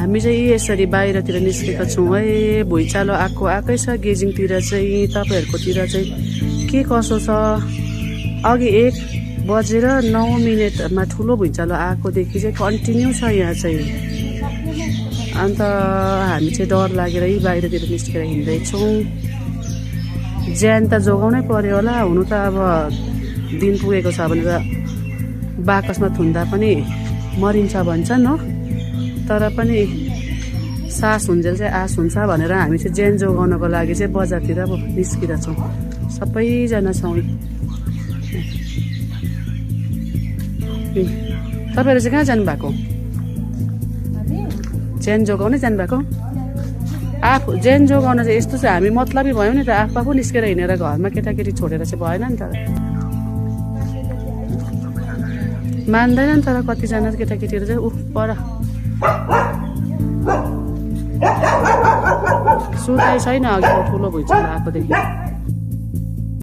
हामी चाहिँ यसरी बाहिरतिर निस्केका छौँ है। भुइँचालो आएकै छ गेजिङतिर चाहिँ। तपाईँहरूकोतिर चाहिँ के कसो छ? अघि 1:09 ठुलो भुइँचालो आएकोदेखि चाहिँ कन्टिन्यू छ यहाँ चाहिँ। अन्त हामी चाहिँ डर लागेर बाहिरतिर निस्केर हिँड्दैछौँ। ज्यान त जोगाउनै पर्यो होला। हुनु त अब दिन पुगेको छ भनेर बाकसमा थुन्दा पनि मरिन्छ भन्छन् हो, तर पनि सास हुन्जेल चाहिँ आस हुन्छ भनेर हामी चाहिँ ज्यान जोगाउनको लागि चाहिँ बजारतिर अब निस्किरहेछौँ। सबैजना छौँ। तपाईँहरू चाहिँ कहाँ जानुभएको? ज्यान जोगाउनै जानुभएको? आफू ज्यान जोगाउन चाहिँ यस्तो चाहिँ हामी मतलबी भयौँ नि त। आफू निस्केर हिँडेर घरमा केटाकेटी छोडेर चाहिँ भएन नि त। मान्दैनन् तर कतिजना केटाकेटीहरू चाहिँ पर सुताइ छैन अघि ठुलो भुइँचालो आएकोदेखि।